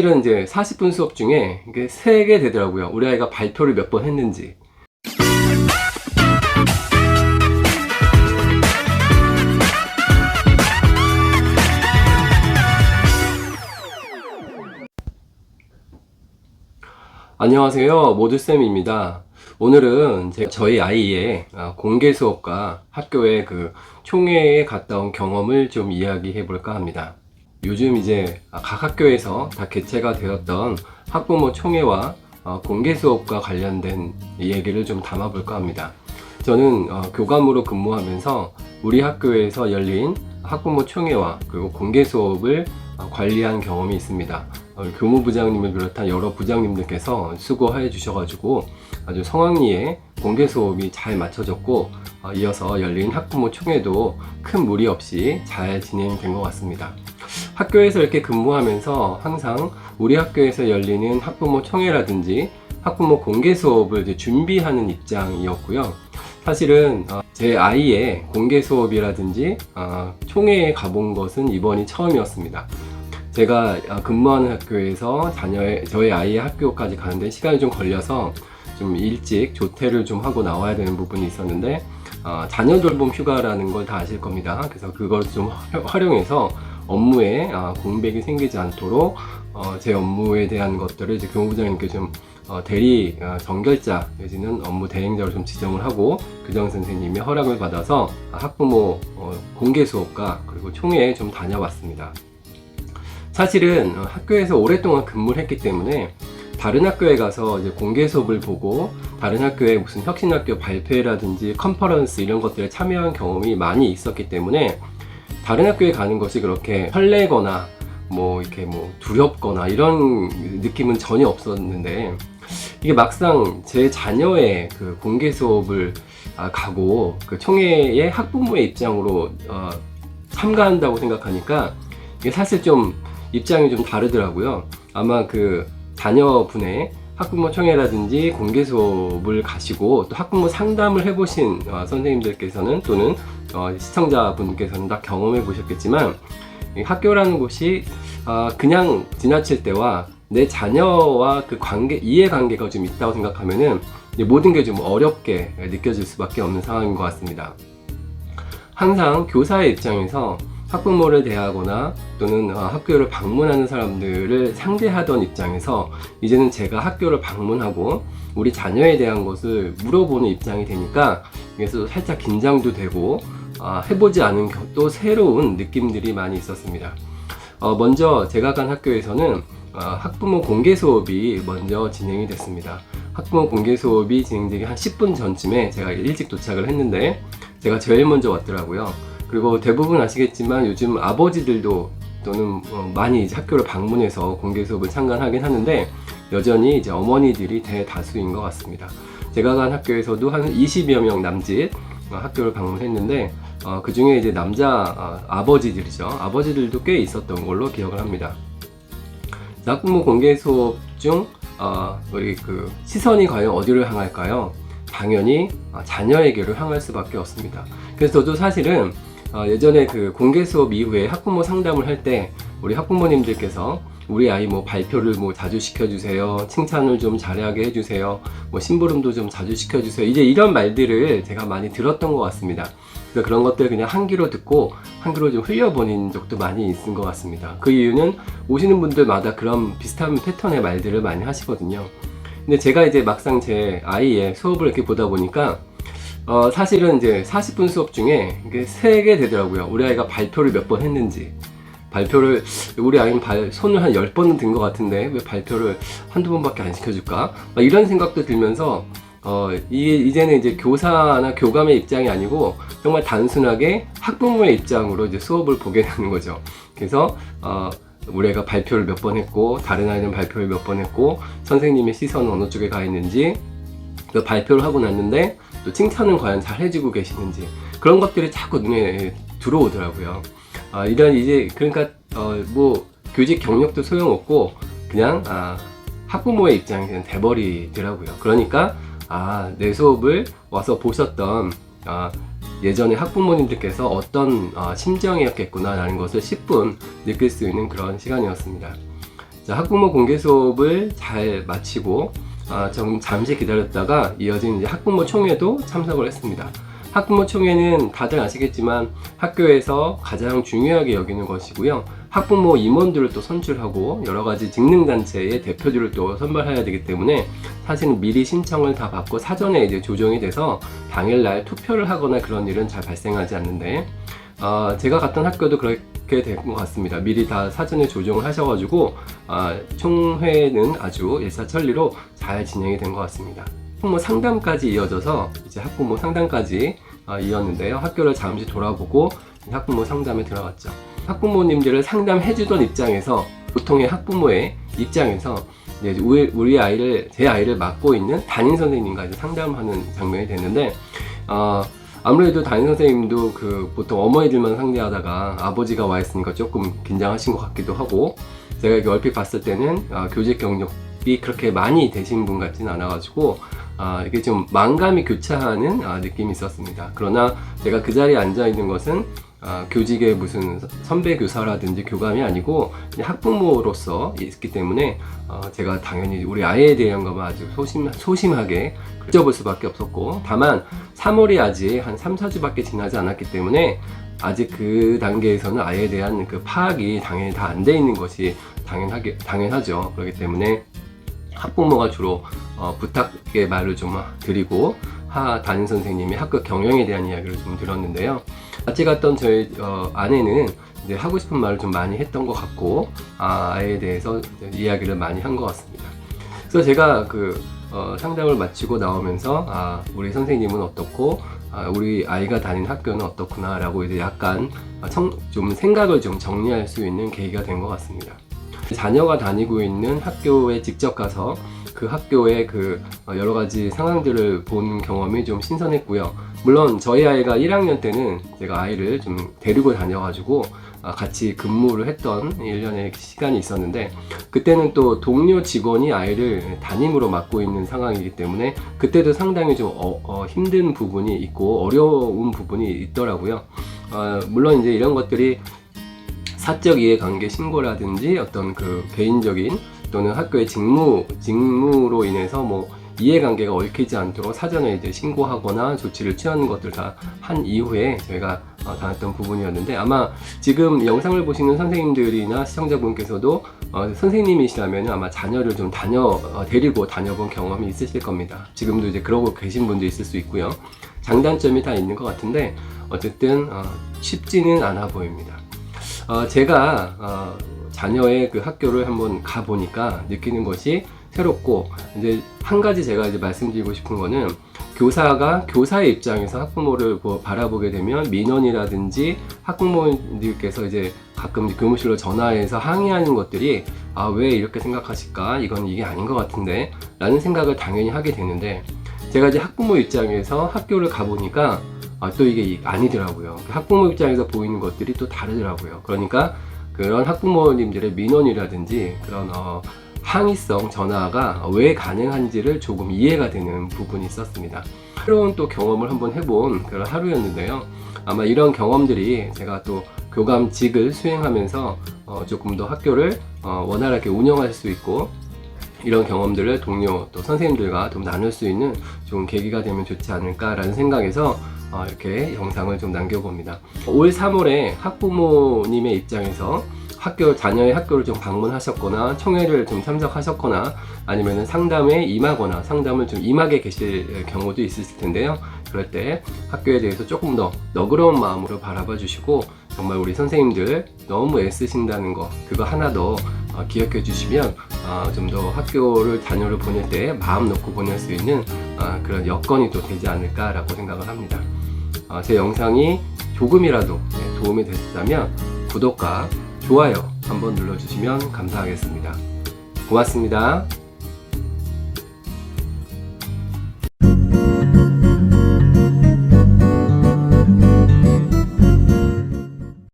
실은 이제 40분 수업 중에 이게 3개 되더라고요. 우리 아이가 발표를 몇 번 했는지. 안녕하세요, 모두쌤입니다. 오늘은 저희 아이의 공개 수업과 학교의 그 총회에 갔다 온 경험을 좀 이야기해 볼까 합니다. 요즘 이제 각 학교에서 다 개최가 되었던 학부모 총회와 공개 수업과 관련된 얘기를 좀 담아 볼까 합니다. 저는 교감으로 근무하면서 우리 학교에서 열린 학부모 총회와 그리고 공개 수업을 관리한 경험이 있습니다. 교무부장님을 비롯한 여러 부장님들께서 수고해 주셔가지고 아주 성황리에 공개 수업이 잘 마쳐졌고, 이어서 열린 학부모 총회도 큰 무리 없이 잘 진행된 것 같습니다. 학교에서 이렇게 근무하면서 항상 우리 학교에서 열리는 학부모 총회라든지 학부모 공개 수업을 이제 준비하는 입장이었고요. 사실은 제 아이의 공개 수업이라든지 총회에 가본 것은 이번이 처음이었습니다. 제가 근무하는 학교에서 저희 아이의 학교까지 가는데 시간이 좀 걸려서 좀 일찍 조퇴를 좀 하고 나와야 되는 부분이 있었는데, 자녀 돌봄 휴가라는 걸 다 아실 겁니다. 그래서 그걸 좀 활용해서 업무에 공백이 생기지 않도록 제 업무에 대한 것들을 이제 교무부장님께 좀 대리 정결자 내지는 업무 대행자로 좀 지정을 하고 교장 선생님의 허락을 받아서 학부모 공개 수업과 그리고 총회에 좀 다녀왔습니다. 사실은 학교에서 오랫동안 근무를 했기 때문에 다른 학교에 가서 이제 공개 수업을 보고 다른 학교에 무슨 혁신학교 발표회라든지 컨퍼런스 이런 것들에 참여한 경험이 많이 있었기 때문에 다른 학교에 가는 것이 그렇게 설레거나 이렇게 두렵거나 이런 느낌은 전혀 없었는데, 이게 막상 제 자녀의 그 공개 수업을 가고 그 총회의 학부모의 입장으로 참가한다고 생각하니까 이게 사실 좀 입장이 좀 다르더라고요. 아마 그 자녀분의 학부모 총회라든지 공개 수업을 가시고 또 학부모 상담을 해보신 선생님들께서는 또는 시청자분께서는 다 경험해 보셨겠지만, 학교라는 곳이 그냥 지나칠 때와 내 자녀와 그 이해관계가 좀 있다고 생각하면은 모든 게 좀 어렵게 느껴질 수밖에 없는 상황인 것 같습니다. 항상 교사의 입장에서 학부모를 대하거나 또는 학교를 방문하는 사람들을 상대하던 입장에서 이제는 제가 학교를 방문하고 우리 자녀에 대한 것을 물어보는 입장이 되니까 그래서 살짝 긴장도 되고 해보지 않은 또 새로운 느낌들이 많이 있었습니다. 먼저 제가 간 학교에서는 학부모 공개 수업이 먼저 진행이 됐습니다. 학부모 공개 수업이 진행되기 한 10분 전쯤에 제가 일찍 도착을 했는데 제가 제일 먼저 왔더라고요. 그리고 대부분 아시겠지만 요즘 아버지들도 또는 많이 이제 학교를 방문해서 공개 수업을 참관하긴 하는데 여전히 이제 어머니들이 대다수인 것 같습니다. 제가 간 학교에서도 한 20여 명 남짓 학교를 방문했는데 그 중에 이제 남자 아버지들이죠. 아버지들도 꽤 있었던 걸로 기억을 합니다. 학부모 공개 수업 중 우리 그 시선이 과연 어디를 향할까요? 당연히 자녀에게로 향할 수밖에 없습니다. 그래서 저도 사실은 예전에 그 공개 수업 이후에 학부모 상담을 할 때 우리 학부모님들께서 우리 아이 발표를 자주 시켜주세요, 칭찬을 좀 잘하게 해주세요, 심부름도 좀 자주 시켜주세요, 이제 이런 말들을 제가 많이 들었던 것 같습니다. 그래서 그런 것들 그냥 한 귀로 듣고 한 귀로 좀 흘려보낸 적도 많이 있은 것 같습니다. 그 이유는 오시는 분들마다 그런 비슷한 패턴의 말들을 많이 하시거든요. 근데 제가 이제 막상 제 아이의 수업을 이렇게 보다 보니까 사실은 이제 40분 수업 중에 이게 3개 되더라고요. 우리 아이가 발표를 몇 번 했는지. 발표를 우리 아이는 손을 한 10번은 든 것 같은데 왜 발표를 한두 번밖에 안 시켜줄까? 이런 생각도 들면서 이제는 이제 교사나 교감의 입장이 아니고 정말 단순하게 학부모의 입장으로 이제 수업을 보게 되는 거죠. 그래서 우리 애가 발표를 몇 번 했고 다른 아이는 발표를 몇 번 했고 선생님의 시선은 어느 쪽에 가 있는지, 그 발표를 하고 났는데 또 칭찬은 과연 잘 해주고 계시는지, 그런 것들이 자꾸 눈에 들어오더라고요. 그러니까 교직 경력도 소용없고 그냥 학부모의 입장이 그냥 돼버리더라고요. 그러니까 내 수업을 와서 보셨던 예전에 학부모님들께서 어떤 심정이었겠구나 라는 것을 10분 느낄 수 있는 그런 시간이었습니다. 자, 학부모 공개 수업을 잘 마치고 잠시 기다렸다가 이어진 이제 학부모 총회도 참석을 했습니다. 학부모 총회는 다들 아시겠지만 학교에서 가장 중요하게 여기는 것이고요. 학부모 임원들을 또 선출하고 여러 가지 직능단체의 대표들을 또 선발해야 되기 때문에 사실은 미리 신청을 다 받고 사전에 이제 조정이 돼서 당일날 투표를 하거나 그런 일은 잘 발생하지 않는데, 제가 갔던 학교도 그렇게 된 것 같습니다. 미리 다 사전에 조정을 하셔가지고 총회는 아주 일사천리로 잘 진행이 된 것 같습니다. 학부모 상담까지 이어져서 이제 학부모 상담까지 이었는데요. 학교를 잠시 돌아보고 학부모 상담에 들어갔죠. 학부모님들을 상담해주던 입장에서, 보통의 학부모의 입장에서 이제 우리 아이를, 제 아이를 맡고 있는 담임 선생님과 이제 상담하는 장면이 됐는데, 아무래도 담임 선생님도 보통 어머니들만 상대하다가 아버지가 와 있으니까 조금 긴장하신 것 같기도 하고, 제가 이렇게 얼핏 봤을 때는 교직 경력이 그렇게 많이 되신 분 같지는 않아가지고 이게 좀 만감이 교차하는 느낌이 있었습니다. 그러나 제가 그 자리에 앉아 있는 것은 교직의 무슨 선배 교사라든지 교감이 아니고 그냥 학부모로서 있기 때문에 제가 당연히 우리 아이에 대한 것만 아주 소심하게 여쭤볼 수밖에 없었고, 다만 3월이 아직 한 3, 4주밖에 지나지 않았기 때문에 아직 그 단계에서는 아이에 대한 그 파악이 당연히 다 안 돼 있는 것이 당연하죠. 그렇기 때문에 학부모가 주로 부탁의 말을 좀 드리고 담임 선생님이 학교 경영에 대한 이야기를 좀 들었는데요. 같이 갔던 저희 아내는 이제 하고 싶은 말을 좀 많이 했던 것 같고, 아이에 대해서 이야기를 많이 한 것 같습니다. 그래서 제가 상담을 마치고 나오면서 우리 선생님은 어떻고 우리 아이가 다니는 학교는 어떻구나 라고 이제 약간 좀 생각을 좀 정리할 수 있는 계기가 된 것 같습니다. 자녀가 다니고 있는 학교에 직접 가서 그 학교의 여러 가지 상황들을 본 경험이 좀 신선했고요. 물론 저희 아이가 1학년 때는 제가 아이를 좀 데리고 다녀가지고 같이 근무를 했던 1년의 시간이 있었는데, 그때는 또 동료 직원이 아이를 담임으로 맡고 있는 상황이기 때문에 그때도 상당히 좀 힘든 부분이 있고 어려운 부분이 있더라고요. 물론 이제 이런 것들이 사적 이해관계 신고라든지 어떤 개인적인 또는 학교의 직무로 인해서 이해관계가 얽히지 않도록 사전에 이제 신고하거나 조치를 취하는 것들 다 한 이후에 저희가 다녔던 부분이었는데, 아마 지금 영상을 보시는 선생님들이나 시청자분께서도 선생님이시라면 아마 자녀를 좀 데리고 다녀본 경험이 있으실 겁니다. 지금도 이제 그러고 계신 분도 있을 수 있고요. 장단점이 다 있는 것 같은데 어쨌든 쉽지는 않아 보입니다. 제가 자녀의 그 학교를 한번 가보니까 느끼는 것이 새롭고, 이제 한 가지 제가 이제 말씀드리고 싶은 거는, 교사가 교사의 입장에서 학부모를 바라보게 되면 민원이라든지 학부모님들께서 이제 가끔 교무실로 전화해서 항의하는 것들이 왜 이렇게 생각하실까? 이게 아닌 것 같은데 라는 생각을 당연히 하게 되는데, 제가 이제 학부모 입장에서 학교를 가보니까 또 이게 아니더라고요. 학부모 입장에서 보이는 것들이 또 다르더라고요. 그러니까 그런 학부모님들의 민원이라든지 그런 항의성 전화가 왜 가능한지를 조금 이해가 되는 부분이 있었습니다. 새로운 또 경험을 한번 해본 그런 하루였는데요. 아마 이런 경험들이 제가 또 교감직을 수행하면서 조금 더 학교를 원활하게 운영할 수 있고, 이런 경험들을 동료 또 선생님들과 좀 나눌 수 있는 좋은 계기가 되면 좋지 않을까라는 생각에서 이렇게 영상을 좀 남겨봅니다. 올 3월에 학부모님의 입장에서 자녀의 학교를 좀 방문하셨거나 총회를 좀 참석하셨거나 아니면 상담에 임하거나 상담을 좀 임하게 계실 경우도 있을 텐데요. 그럴 때 학교에 대해서 조금 더 너그러운 마음으로 바라봐 주시고, 정말 우리 선생님들 너무 애쓰신다는 거, 그거 하나 더 기억해 주시면 좀 더 학교를 자녀를 보낼 때 마음 놓고 보낼 수 있는 그런 여건이 또 되지 않을까라고 생각을 합니다. 제 영상이 조금이라도 도움이 됐다면 구독과 좋아요 한번 눌러주시면 감사하겠습니다. 고맙습니다.